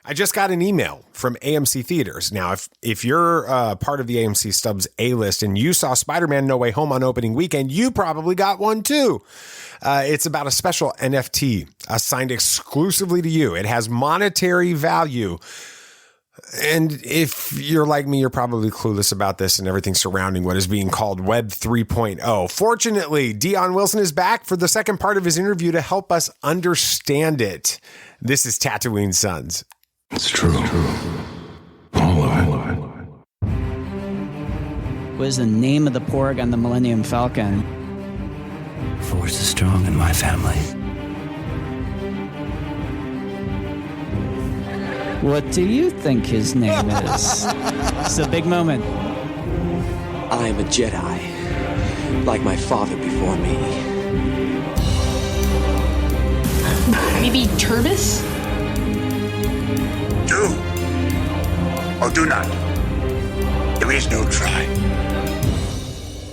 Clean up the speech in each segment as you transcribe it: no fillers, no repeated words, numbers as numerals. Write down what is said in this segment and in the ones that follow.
I just got an email from AMC Theaters. Now, if you're part of the AMC Stubs A-list and you saw Spider-Man No Way Home on opening weekend, you probably got one too. It's about a special NFT assigned exclusively to you. It has monetary value. And if you're like me, you're probably clueless about this and everything surrounding what is being called Web 3.0. Fortunately, Dion Wilson is back for the second part of his interview to help us understand it. This is Tatooine Sons. It's true. All of it. What is the name of the porg on the Millennium Falcon? Force is strong in my family. What do you think his name is? It's a big moment. I am a Jedi, like my father before me. Maybe Turbis? Do or do not. There is no try.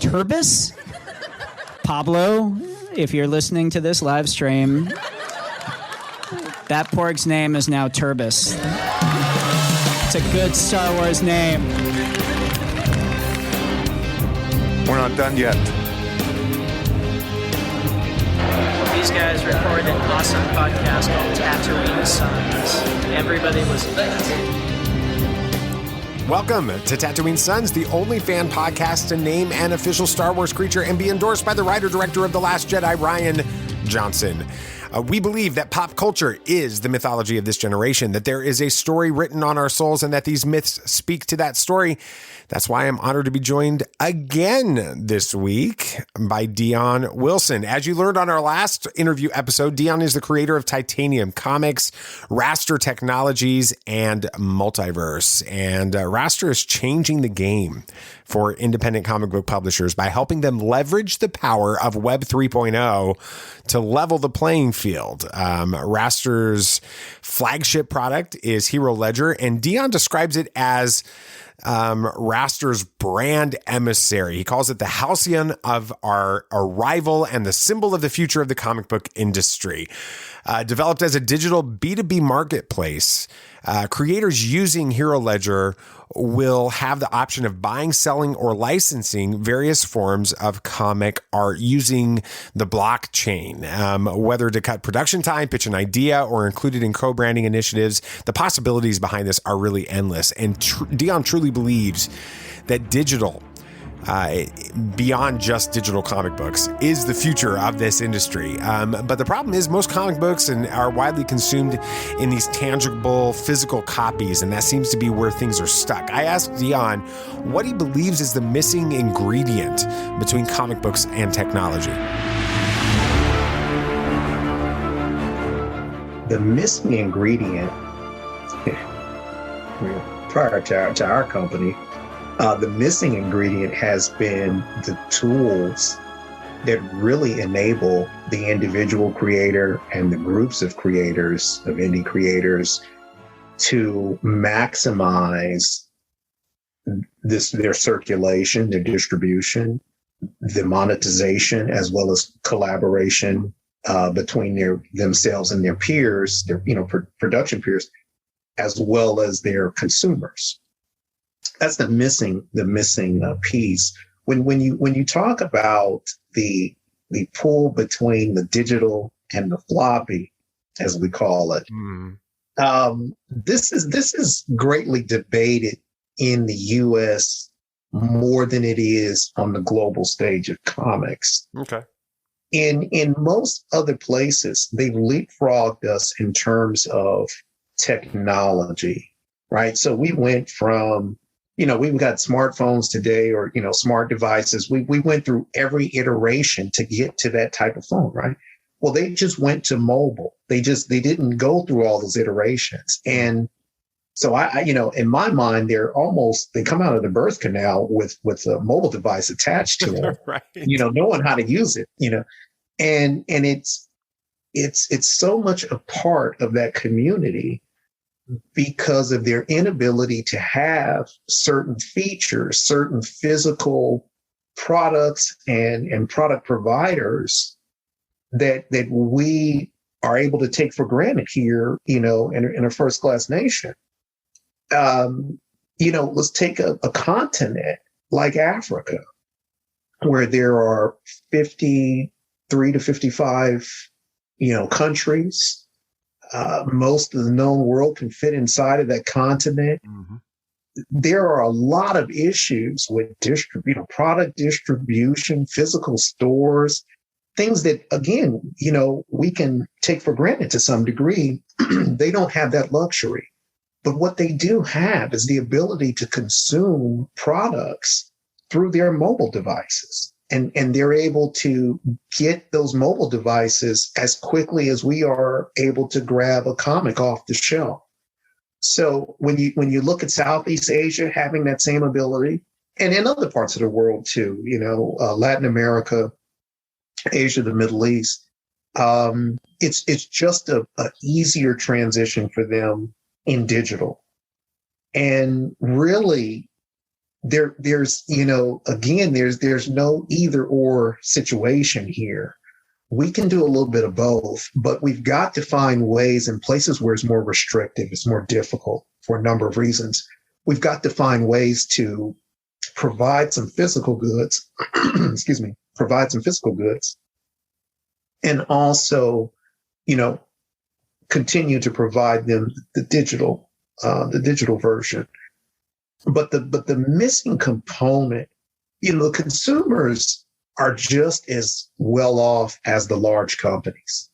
Turbis? Pablo, if you're listening to this live stream, that porg's name is now Turbis. It's a good Star Wars name. We're not done yet. These guys recorded an awesome podcast called Tatooine Sons. Everybody was lit. Welcome to Tatooine Sons, the only fan podcast to name an official Star Wars creature and be endorsed by the writer-director of The Last Jedi, Rian Johnson. We believe that pop culture is the mythology of this generation, that there is a story written on our souls and that these myths speak to that story. That's why I'm honored to be joined again this week by Dion Wilson. As you learned on our last interview episode, Dion is the creator of TitaniumComics, Rast.r Technologies and Multiverse. And Rast.r is changing the game for independent comic book publishers by helping them leverage the power of Web 3.0 to level the playing field. Rast.r's flagship product is HeroLedger, and Dion describes it as Rast.r's brand emissary. He calls it the halcyon of our arrival and the symbol of the future of the comic book industry. Developed as a digital B2B marketplace, creators using HeroLedger will have the option of buying, selling, or licensing various forms of comic art using the blockchain. Whether to cut production time, pitch an idea, or include it in co-branding initiatives, the possibilities behind this are really endless. And Dion truly believes that digital, beyond just digital comic books, is the future of this industry. But the problem is most comic books are widely consumed in these tangible physical copies, and that seems to be where things are stuck. I asked Dion what he believes is the missing ingredient between comic books and technology. The missing ingredient, prior to our company, the missing ingredient has been the tools that really enable the individual creator and the groups of creators, of indie creators, to maximize their circulation, their distribution, the monetization, as well as collaboration between themselves and their peers, their production peers, as well as their consumers. That's the missing piece. When you talk about the pull between the digital and the floppy, as we call it, this is greatly debated in the U.S. more than it is on the global stage of comics. Okay. In most other places, they've leapfrogged us in terms of technology, right? So we went from, we've got smartphones today, or, smart devices. We went through every iteration to get to that type of phone, right? Well, they just went to mobile. They didn't go through all those iterations. And so I in my mind, they come out of the birth canal with a mobile device attached to them, right. Knowing how to use it, and it's so much a part of that community because of their inability to have certain features, certain physical products and product providers that we are able to take for granted here, in a first class nation. Let's take a continent like Africa, where there are 53 to 55, countries. Most of the known world can fit inside of that continent. Mm-hmm. There are a lot of issues with product distribution, physical stores, things that, again, we can take for granted to some degree. They don't have that luxury. But what they do have is the ability to consume products through their mobile devices. And they're able to get those mobile devices as quickly as we are able to grab a comic off the shelf. So when you look at Southeast Asia having that same ability, and in other parts of the world too, Latin America, Asia, the Middle East, it's just a easier transition for them in digital. And really, there's no either or situation here. We can do a little bit of both, but we've got to find ways in places where it's more restrictive, it's more difficult for a number of reasons. We've got to find ways to provide some physical goods, and also, continue to provide them the digital version. But the missing component, the consumers are just as well off as the large companies.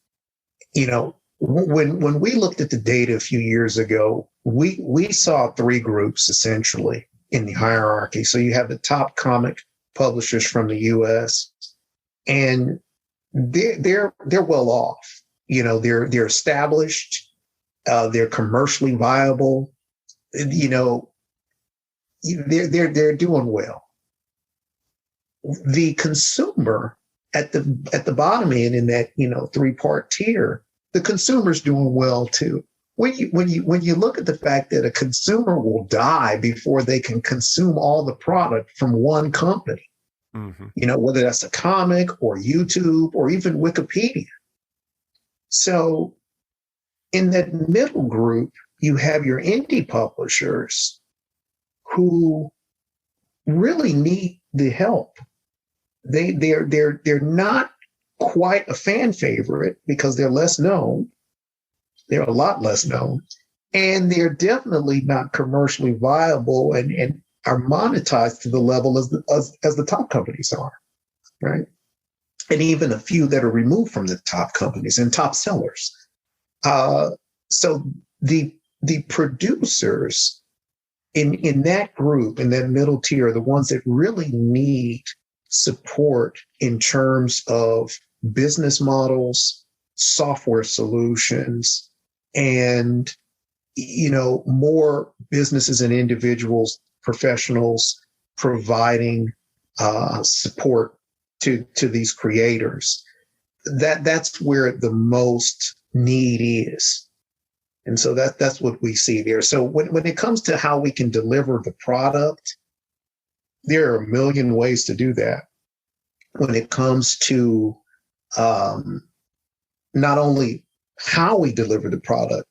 When we looked at the data a few years ago, we saw three groups essentially in the hierarchy. So you have the top comic publishers from the US, and they're well off. They're established, they're commercially viable, they're doing well. The consumer at the bottom end in that, 3-part tier, the consumer's doing well too. When you look at the fact that a consumer will die before they can consume all the product from one company, mm-hmm. Whether that's a comic or YouTube or even Wikipedia. So in that middle group, you have your indie publishers who really need the help. They're not quite a fan favorite because they're less known. They're a lot less known, and they're definitely not commercially viable and are monetized to the level as the top companies are, right? And even a few that are removed from the top companies and top sellers. So the producers in that group, in that middle tier, are the ones that really need support in terms of business models, software solutions, and more businesses and individuals, professionals providing support to these creators. That's where the most need is. And so that's what we see there. So when it comes to how we can deliver the product, there are a million ways to do that. When it comes to not only how we deliver the product,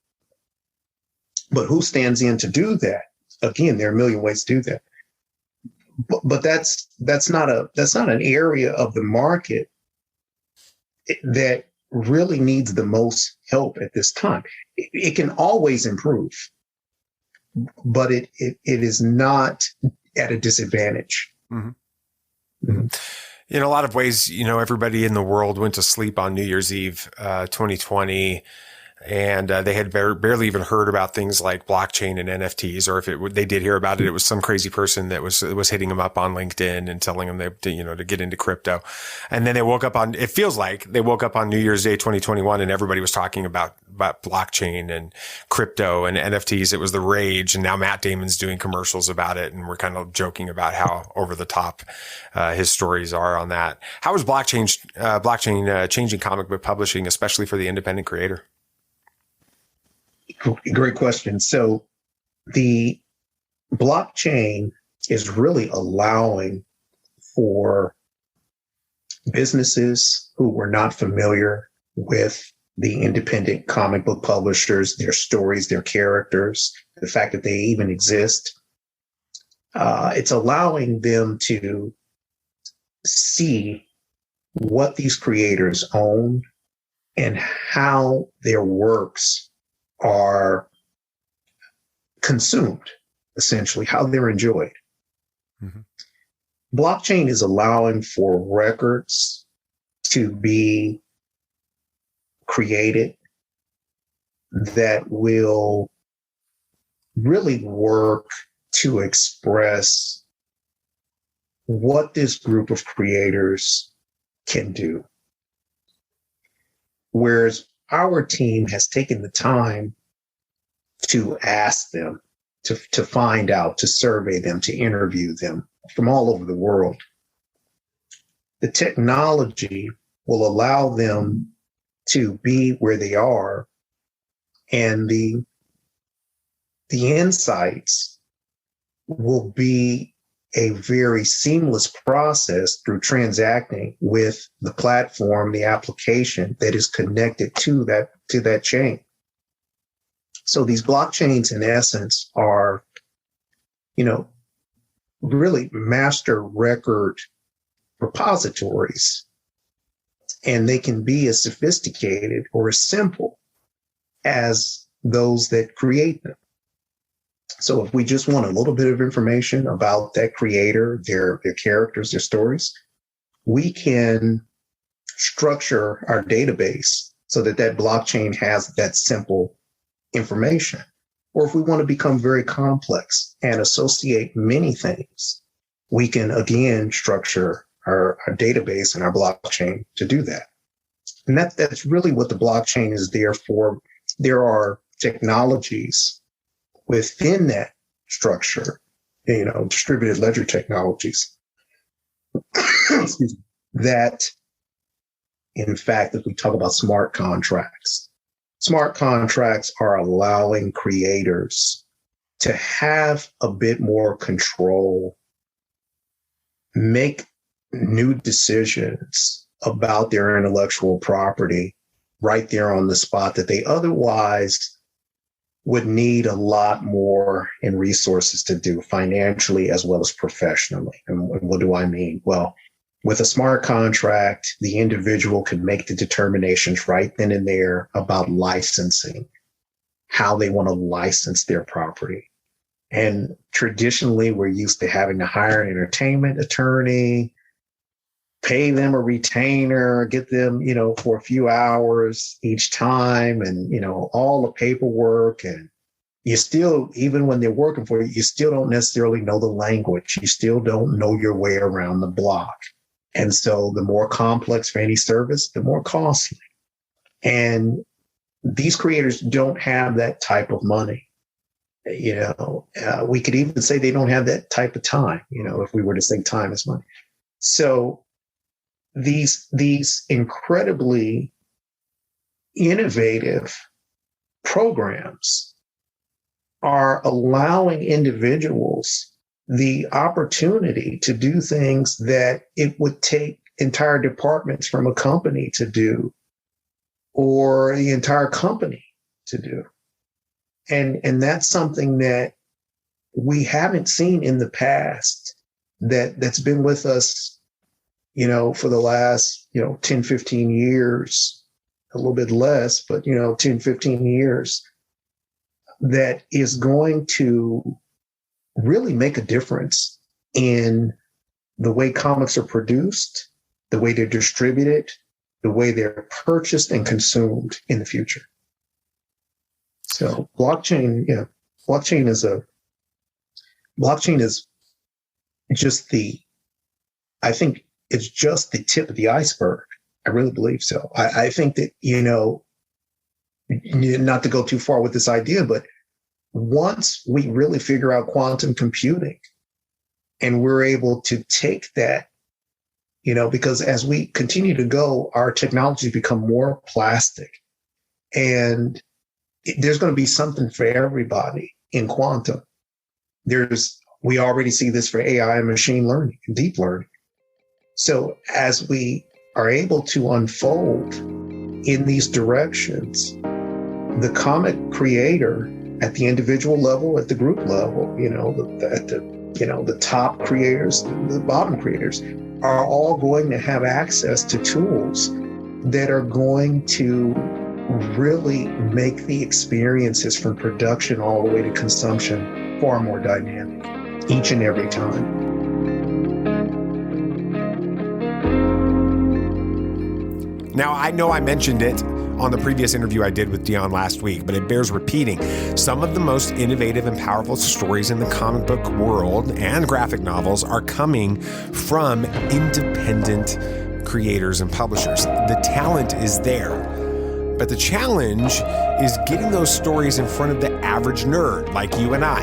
but who stands in to do that. Again, there are a million ways to do that. But that's not an area of the market that really needs the most help at this time. It can always improve, but it is not at a disadvantage. Mm-hmm. Mm-hmm. In a lot of ways, everybody in the world went to sleep on New Year's Eve, 2020. And they had barely even heard about things like blockchain and NFTs, or if they did hear about it, it was some crazy person that was hitting them up on LinkedIn and telling them to get into crypto. And then it feels like they woke up on New Year's Day 2021 and everybody was talking about blockchain and crypto and NFTs. It was the rage, and now Matt Damon's doing commercials about it, and we're kind of joking about how over the top his stories are on that. How is blockchain changing comic book publishing, especially for the independent creator? Great question. So the blockchain is really allowing for businesses who were not familiar with the independent comic book publishers, their stories, their characters, the fact that they even exist. It's allowing them to see what these creators own and how their works are consumed, essentially, how they're enjoyed. Mm-hmm. Blockchain is allowing for records to be created that will really work to express what this group of creators can do. Whereas our team has taken the time to ask them, to find out, to survey them, to interview them from all over the world. The technology will allow them to be where they are, and the insights will be a very seamless process through transacting with the platform, the application that is connected to that chain. So these blockchains, in essence, are, really master record repositories, and they can be as sophisticated or as simple as those that create them. So if we just want a little bit of information about that creator, their characters, their stories, we can structure our database so that blockchain has that simple information. Or if we want to become very complex and associate many things, we can again structure our database and our blockchain to do that. And that's really what the blockchain is there for. There are technologies within that structure, distributed ledger technologies, excuse me, that, in fact, if we talk about smart contracts are allowing creators to have a bit more control, make new decisions about their intellectual property right there on the spot that they otherwise would need a lot more in resources to do, financially as well as professionally. And what do I mean? Well, with a smart contract, the individual can make the determinations right then and there about licensing, how they want to license their property. And traditionally, we're used to having to hire an entertainment attorney, pay them a retainer, get them, for a few hours each time, and, all the paperwork. And you still, even when they're working for you, you still don't necessarily know the language. You still don't know your way around the block. And so the more complex for any service, the more costly. And these creators don't have that type of money. We could even say they don't have that type of time, if we were to say time is money. So these incredibly innovative programs are allowing individuals the opportunity to do things that it would take entire departments from a company to do, or the entire company to do. And that's something that we haven't seen in the past that's been with us, for the last, 10, 15 years, a little bit less, but, 10, 15 years, that is going to really make a difference in the way comics are produced, the way they're distributed, the way they're purchased and consumed in the future. So blockchain is just I think it's just the tip of the iceberg. I really believe so. I think that, not to go too far with this idea, but once we really figure out quantum computing and we're able to take that, because as we continue to go, our technologies become more plastic, and there's going to be something for everybody in quantum. We already see this for AI and machine learning and deep learning. So as we are able to unfold in these directions, the comic creator at the individual level, at the group level, the top creators, the bottom creators are all going to have access to tools that are going to really make the experiences from production all the way to consumption far more dynamic each and every time. Now, I know I mentioned it on the previous interview I did with Dion last week, but it bears repeating. Some of the most innovative and powerful stories in the comic book world and graphic novels are coming from independent creators and publishers. The talent is there, but the challenge is getting those stories in front of the average nerd like you and I.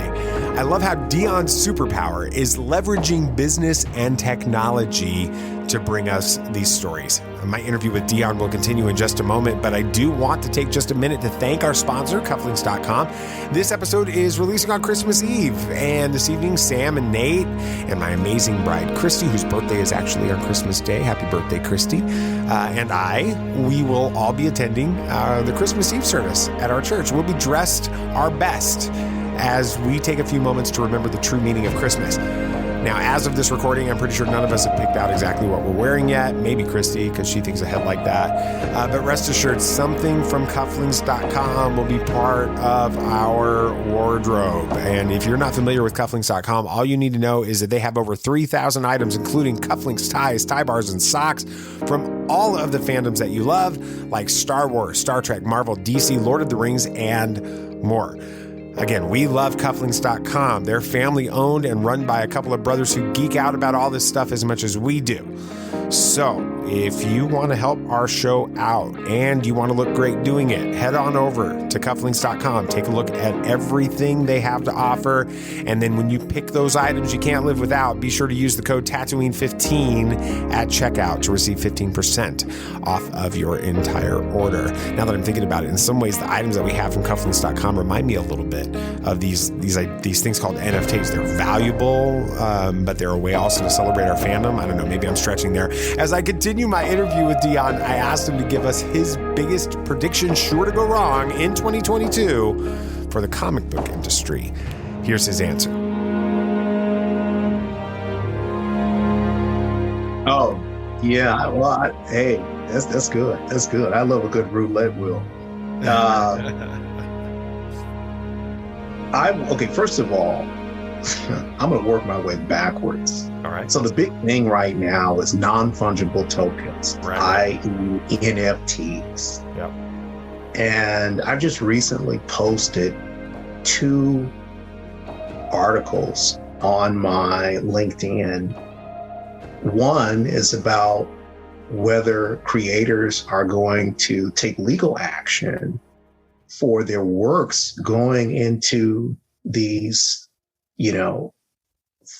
I love how Dion's superpower is leveraging business and technology to bring us these stories. My interview with Dion will continue in just a moment, but I do want to take just a minute to thank our sponsor, Cufflinks.com. This episode is releasing on Christmas Eve, and this evening, Sam and Nate and my amazing bride, Christy, whose birthday is actually on Christmas Day. Happy birthday, Christy. We will all be attending the Christmas Eve service at our church. We'll be dressed our best as we take a few moments to remember the true meaning of Christmas. Now, as of this recording, I'm pretty sure none of us have picked out exactly what we're wearing yet. Maybe Christy, because she thinks ahead like that. But rest assured, something from Cufflinks.com will be part of our wardrobe. And if you're not familiar with Cufflinks.com, all you need to know is that they have over 3,000 items, including cufflinks, ties, tie bars, and socks from all of the fandoms that you love, like Star Wars, Star Trek, Marvel, DC, Lord of the Rings, and more. Again, we love Cufflinks.com. They're family owned and run by a couple of brothers who geek out about all this stuff as much as we do. So if you want to help our show out and you want to look great doing it, head on over to Cufflinks.com. Take a look at everything they have to offer. And then when you pick those items you can't live without, be sure to use the code Tatooine15 at checkout to receive 15% off of your entire order. Now that I'm thinking about it, in some ways, the items that we have from Cufflinks.com remind me a little bit of these things called NFTs. They're valuable, but they're a way also to celebrate our fandom. I don't know, maybe I'm stretching there. As I continue my interview with Dion, I asked him to give us his biggest prediction sure to go wrong in 2022 for the comic book industry. Here's his answer. Oh, yeah. Well, hey, that's good. That's good. I love a good roulette wheel. First of all, I'm going to work my way backwards. All right. So the big thing right now is non-fungible tokens, i.e. NFTs. Yep. And I just recently posted 2 articles on my LinkedIn. One is about whether creators are going to take legal action for their works going into these,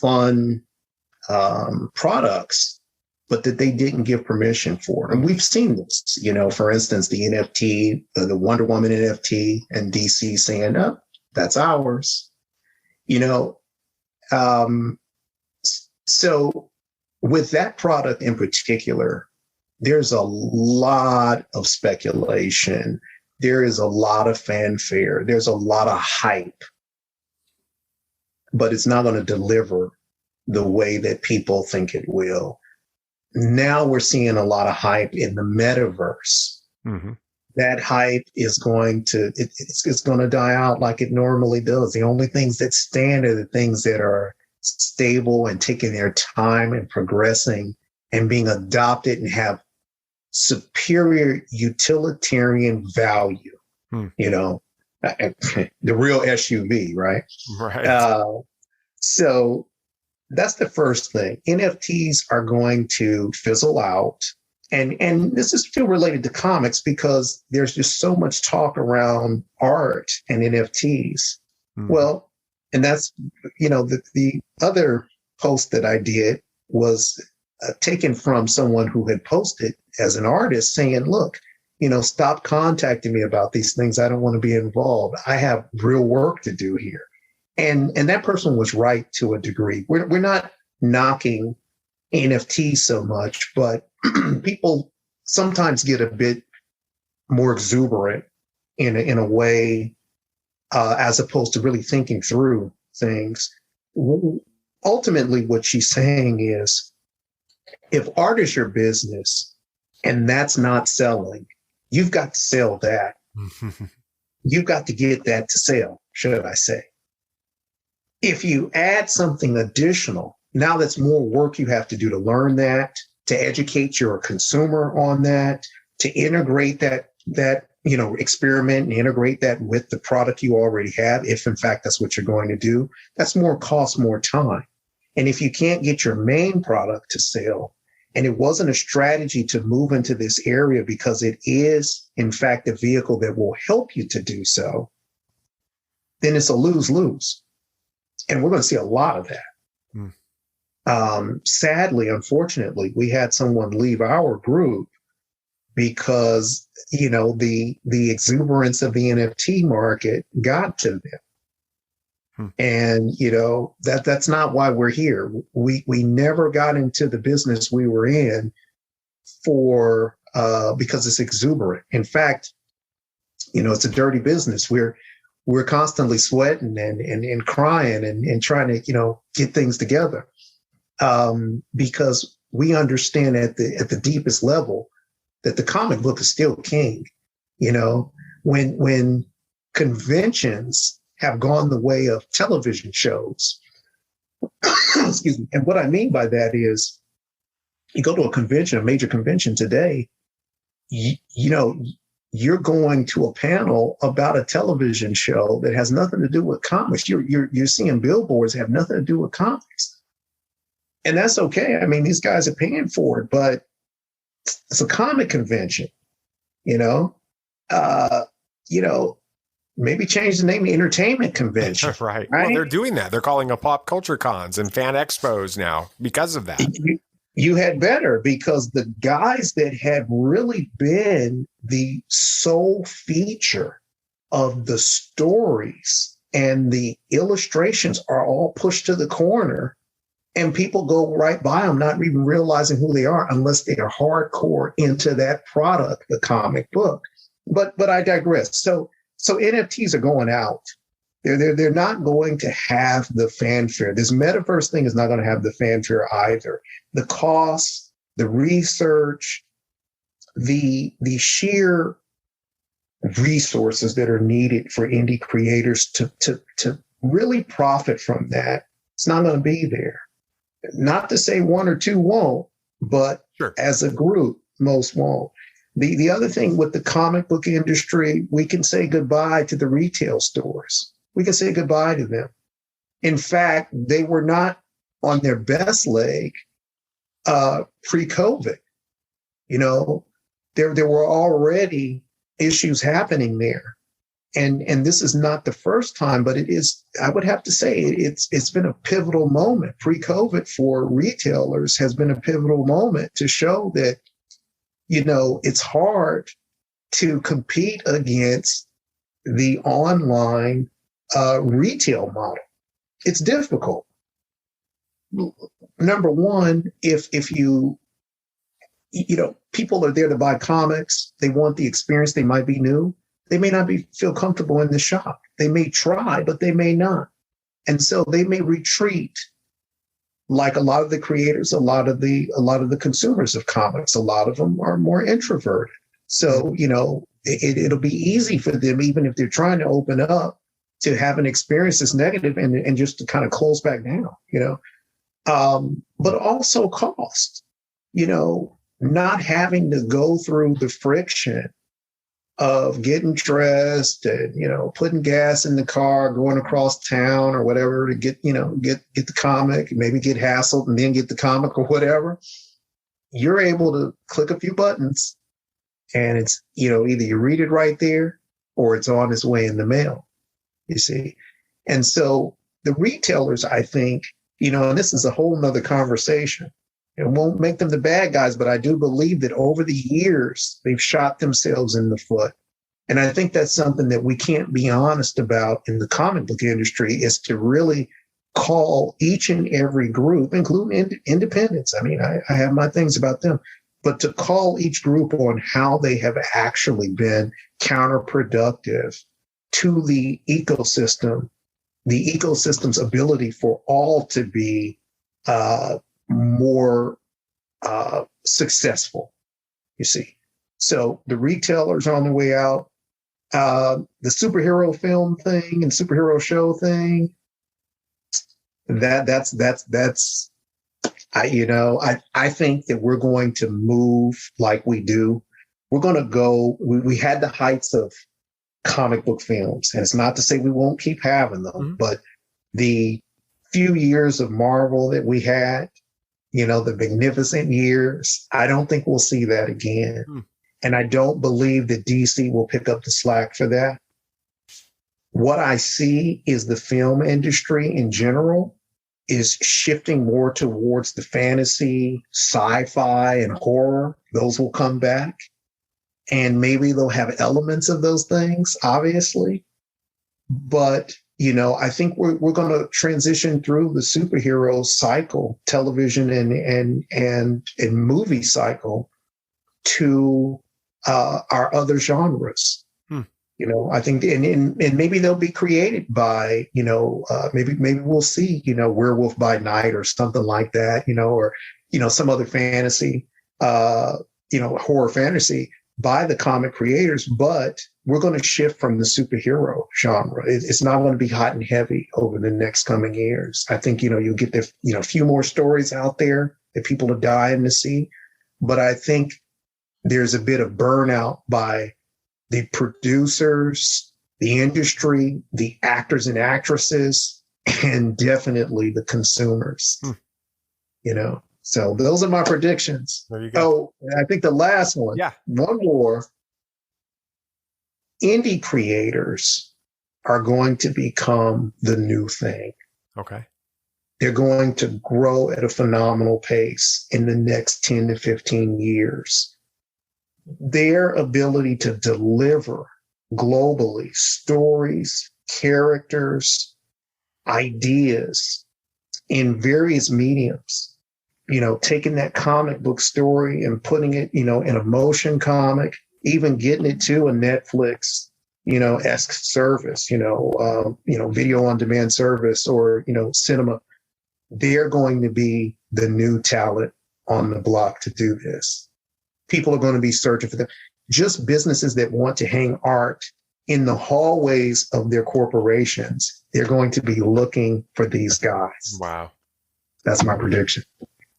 fun products, but that they didn't give permission for. And we've seen this, for instance, the NFT, the Wonder Woman NFT, and DC saying, "Oh, that's ours." So with that product in particular, there's a lot of speculation. There is a lot of fanfare. There's a lot of hype, but it's not going to deliver the way that people think it will. Now we're seeing a lot of hype in the metaverse. Mm-hmm. That hype is going to, it's going to die out like it normally does. The only things that stand are the things that are stable and taking their time and progressing and being adopted and have superior utilitarian value, the real SUV, right? Right. So that's the first thing. NFTs are going to fizzle out. And this is still related to comics because there's just so much talk around art and NFTs. Mm. Well, and that's, the other post that I did was taken from someone who had posted as an artist saying, look, stop contacting me about these things. I don't want to be involved. I have real work to do here. And that person was right to a degree. We're not knocking NFTs so much, but people sometimes get a bit more exuberant in a way, as opposed to really thinking through things. Ultimately, what she's saying is, if art is your business and that's not selling, you've got to sell that. You've got to get that to sell, should I say. If you add something additional, now that's more work you have to do to learn that, to educate your consumer on that, to integrate that experiment and integrate that with the product you already have, if in fact that's what you're going to do. That's more cost, more time. And if you can't get your main product to sell, and it wasn't a strategy to move into this area because it is in fact a vehicle that will help you to do so, then it's a lose-lose. And we're going to see a lot of that. Sadly, unfortunately, we had someone leave our group because, the exuberance of the NFT market got to them. And, that's not why we're here. We never got into the business we were in because it's exuberant. In fact, it's a dirty business. We're constantly sweating and crying and trying to, get things together. Because we understand at the deepest level that the comic book is still king. When conventions have gone the way of television shows, excuse me. And what I mean by that is, you go to a major convention today, you're going to a panel about a television show that has nothing to do with comics. You're seeing billboards that have nothing to do with comics. And that's okay. I mean, these guys are paying for it, but it's a comic convention, maybe change the name to entertainment convention. Right. Well, they're doing that. They're calling them pop culture cons and fan expos now because of that. You had better, because the guys that had really been the sole feature of the stories and the illustrations are all pushed to the corner, and people go right by them, not even realizing who they are unless they are hardcore into that product, the comic book. But I digress. So NFTs are going out. They're not going to have the fanfare. This metaverse thing is not going to have the fanfare either. The cost, the research, the sheer resources that are needed for indie creators to really profit from that, it's not going to be there. Not to say one or two won't, but sure, as a group, most won't. The other thing with the comic book industry, we can say goodbye to the retail stores. We can say goodbye to them. In fact, they were not on their best leg pre-COVID. There were already issues happening there. And this is not the first time, but it is, I would have to say, it's been a pivotal moment. Pre-COVID for retailers has been a pivotal moment to show that, it's hard to compete against the online retail model. It's difficult. Number one, if people are there to buy comics, they want the experience, they might be new. They may not feel comfortable in the shop. They may try, but they may not. And so they may retreat, like a lot of the creators, a lot of the consumers of comics. A lot of them are more introverted. So, it'll be easy for them, even if they're trying to open up, to have an experience that's negative and just to kind of close back down, but also cost, not having to go through the friction of getting dressed and, putting gas in the car, going across town or whatever to get the comic, maybe get hassled and then get the comic or whatever. You're able to click a few buttons and it's, either you read it right there or it's on its way in the mail, you see. And so the retailers, I think, and this is a whole nother conversation. It won't make them the bad guys, but I do believe that over the years, they've shot themselves in the foot. And I think that's something that we can't be honest about in the comic book industry, is to really call each and every group, including independents. I mean, I have my things about them, but to call each group on how they have actually been counterproductive to the ecosystem's ability for all to be more successful, you see. So the retailers are on the way out. The superhero film thing and superhero show thing, that's I think that we're going to move like we do. We're going to go, we had the heights of comic book films, and it's not to say we won't keep having them, but the few years of Marvel that we had, the magnificent years, I don't think we'll see that again. And I don't believe that DC will pick up the slack for that. What I see is the film industry in general is shifting more towards the fantasy, sci-fi, and horror. Those will come back. And maybe they'll have elements of those things, obviously. But, I think we're going to transition through the superhero cycle, television and movie cycle, to our other genres. I think, and maybe they'll be created by, maybe we'll see, Werewolf by Night or something like that, or, some other fantasy, horror fantasy by the comic creators, but we're going to shift from the superhero genre. It's not going to be hot and heavy over the next coming years. I think, you'll get a few more stories out there that people are dying to see, but I think there's a bit of burnout by the producers, the industry, the actors and actresses, and definitely the consumers, So those are my predictions. There you go. Oh, I think the last one, one more. Indie creators are going to become the new thing. Okay. They're going to grow at a phenomenal pace in the next 10 to 15 years. Their ability to deliver globally stories, characters, ideas in various mediums, taking that comic book story and putting it, in a motion comic, even getting it to a Netflix, esque service, video on demand service or, cinema. They're going to be the new talent on the block to do this. People are going to be searching for them. Just businesses that want to hang art in the hallways of their corporations, they're going to be looking for these guys. Wow. That's my prediction.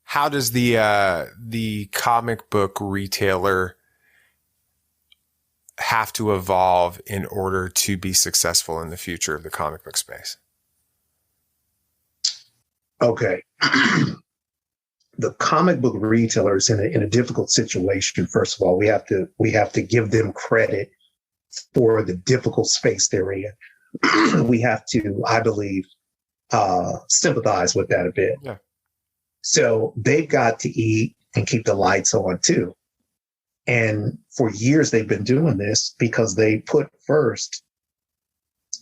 How does the comic book retailer have to evolve in order to be successful in the future of the comic book space? Okay. The comic book retailers in a difficult situation. First of all, we have to give them credit for the difficult space they're in. We have to, I believe, sympathize with that a bit. Yeah. So they've got to eat and keep the lights on too. And for years they've been doing this because they put first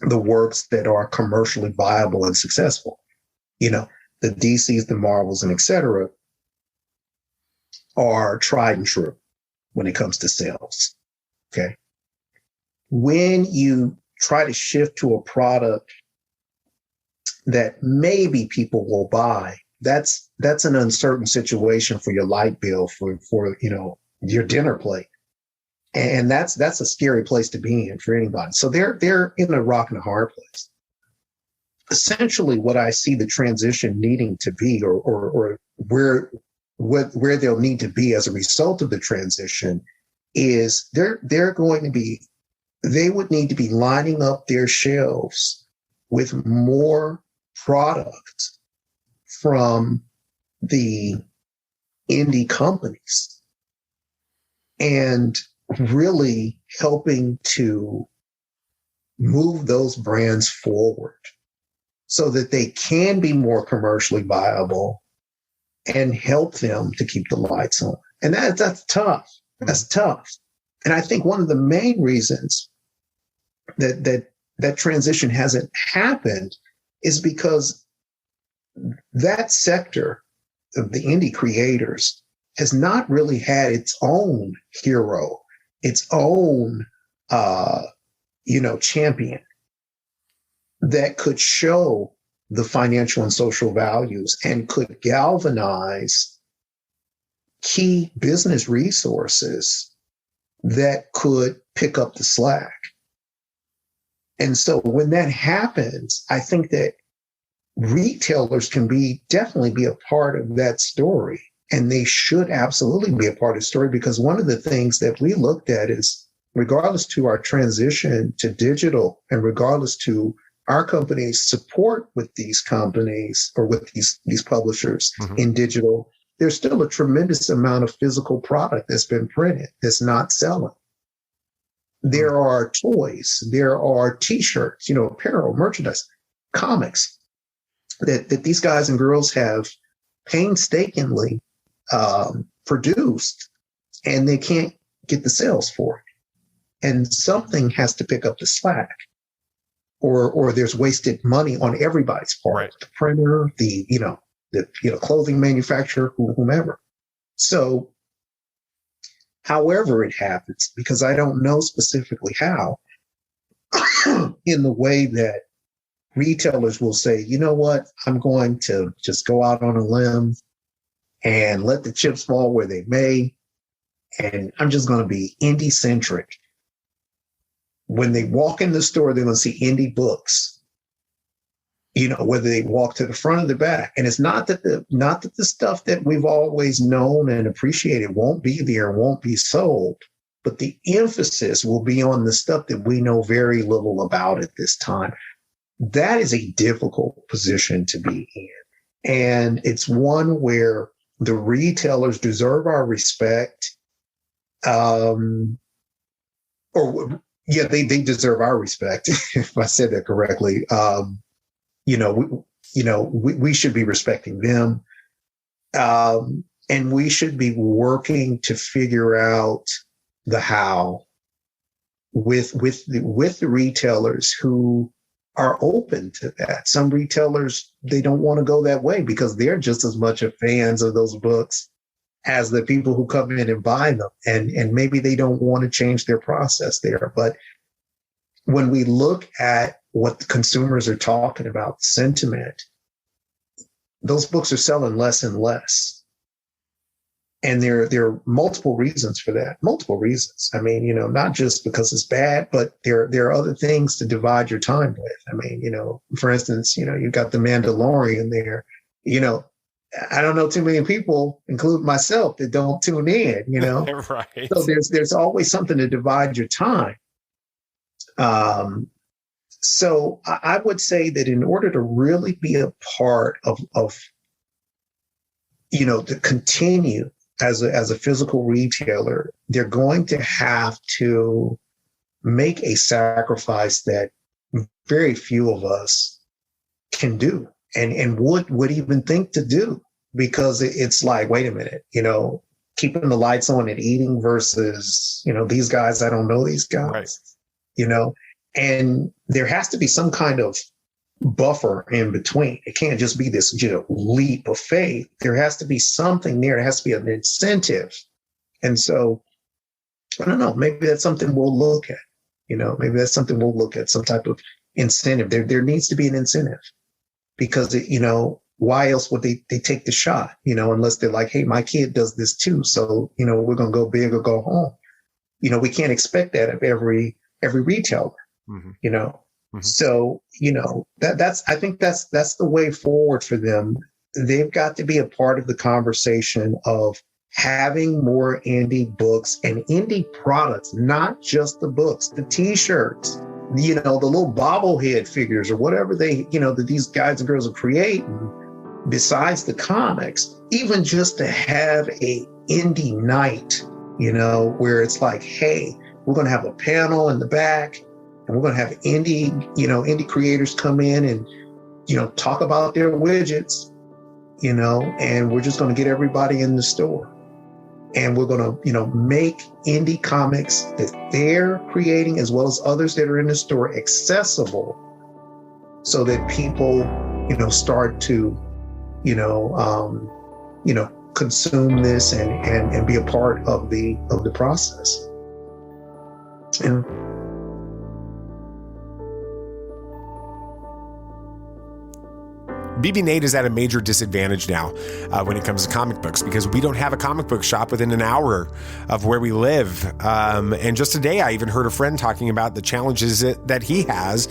the works that are commercially viable and successful. The DCs, the Marvels, and et cetera, are tried and true when it comes to sales. Okay. When you try to shift to a product that maybe people will buy, that's an uncertain situation for your light bill, for your dinner plate. And that's a scary place to be in for anybody. So they're in a rock and a hard place. Essentially what I see the transition needing to be, or where they'll need to be as a result of the transition, is they would need to be lining up their shelves with more product from the indie companies and really helping to move those brands forward so that they can be more commercially viable and help them to keep the lights on. And that's tough. That's tough. And I think one of the main reasons that transition hasn't happened is because that sector of the indie creators has not really had its own hero, its own, champion that could show the financial and social values and could galvanize key business resources that could pick up the slack. And so when that happens, I think that retailers can definitely be a part of that story. And they should absolutely be a part of the story, because one of the things that we looked at is, regardless to our transition to digital and regardless to our company's support with these companies or with these publishers in digital, there's still a tremendous amount of physical product that's been printed that's not selling. There are toys, there are T-shirts, apparel, merchandise, comics that these guys and girls have painstakingly produced, and they can't get the sales for it. And something has to pick up the slack, or there's wasted money on everybody's part, right. The printer, the clothing manufacturer, whomever. So however it happens, because I don't know specifically how, in the way that retailers will say, you know what, I'm going to just go out on a limb and let the chips fall where they may, and I'm just going to be indie-centric. When they walk in the store, they're going to see indie books, whether they walk to the front or the back. And it's not that the stuff that we've always known and appreciated won't be there and won't be sold, but the emphasis will be on the stuff that we know very little about at this time. That is a difficult position to be in. And it's one where the retailers deserve our respect. They deserve our respect, if I said that correctly. We should be respecting them. And we should be working to figure out the how with the retailers who are open to that. Some retailers, they don't want to go that way because they're just as much of fans of those books as the people who come in and buy them. And maybe they don't want to change their process there. But when we look at what the consumers are talking about, the sentiment, those books are selling less and less. And there are multiple reasons for that. Multiple reasons. I mean, not just because it's bad, but there are other things to divide your time with. I mean, for instance, you've got The Mandalorian there. I don't know too many people, including myself, that don't tune in, Right. So there's always something to divide your time. So I would say that in order to really be a part of to continue as a physical retailer, they're going to have to make a sacrifice that very few of us can do and would even think to do, because it's like, wait a minute, keeping the lights on and eating versus, these guys, I don't know these guys, right. And there has to be some kind of buffer in between. It can't just be this leap of faith. There has to be something there. It has to be an incentive. And so, I don't know, maybe that's something we'll look at. Maybe that's something we'll look at, some type of incentive. There needs to be an incentive, because, why else would they take the shot, unless they're like, hey, my kid does this too. So, we're going to go big or go home. We can't expect that of every retailer, Mm-hmm. So, I think that's the way forward for them. They've got to be a part of the conversation of having more indie books and indie products, not just the books, the T-shirts, the little bobblehead figures or whatever that these guys and girls are creating besides the comics, even just to have a indie night, where it's like, hey, we're going to have a panel in the back, and we're going to have indie creators come in and, talk about their widgets, and we're just going to get everybody in the store. And we're going to, make indie comics that they're creating, as well as others that are in the store, accessible, so that people, start to, consume this and be a part of the process. Yeah. BB Nate is at a major disadvantage now when it comes to comic books because we don't have a comic book shop within an hour of where we live. And just today, I even heard a friend talking about the challenges that he has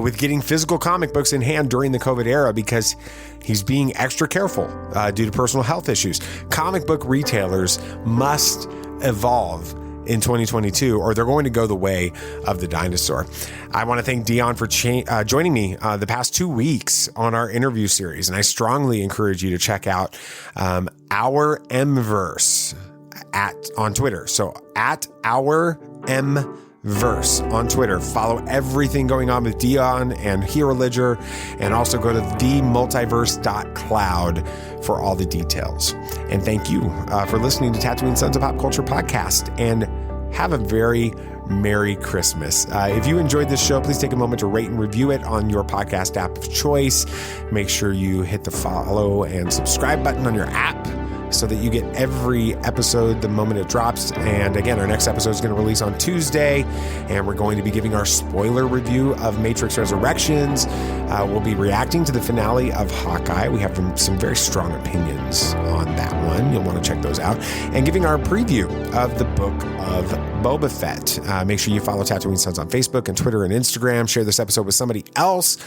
with getting physical comic books in hand during the COVID era because he's being extra careful due to personal health issues. Comic book retailers must evolve in 2022, or they're going to go the way of the dinosaur. I want to thank Dion for joining me the past 2 weeks on our interview series, and I strongly encourage you to check out our Mverse on Twitter. So at our Mverse on Twitter. Follow everything going on with Dion and HeroLedger, and also go to themultiverse.cloud for all the details. And thank you for listening to Tatooine Sons of Pop Culture podcast, and have a very Merry Christmas. If you enjoyed this show, please take a moment to rate and review it on your podcast app of choice. Make sure you hit the follow and subscribe button on your app so that you get every episode the moment it drops. And again, our next episode is going to release on Tuesday, and we're going to be giving our spoiler review of Matrix Resurrections. We'll be reacting to the finale of Hawkeye. We have some very strong opinions on that one. You'll want to check those out. And giving our preview of the book of Boba Fett. Make sure you follow Tatooine Sons on Facebook and Twitter and Instagram. Share this episode with somebody else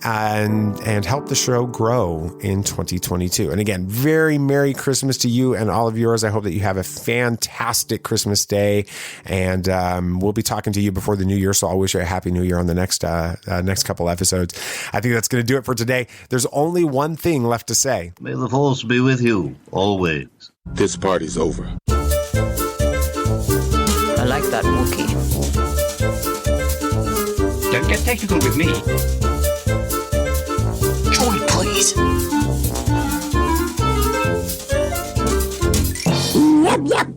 and help the show grow in 2022. And again, very Merry Christmas to you and all of yours. I hope that you have a fantastic Christmas day, and we'll be talking to you before the new year. So I'll wish you a happy new year on the next couple episodes. I think that's going to do it for today. There's only one thing left to say. May the force be with you always. This party's over. I like that Wookiee. Don't get technical with me. Joy, please. Yep, yep.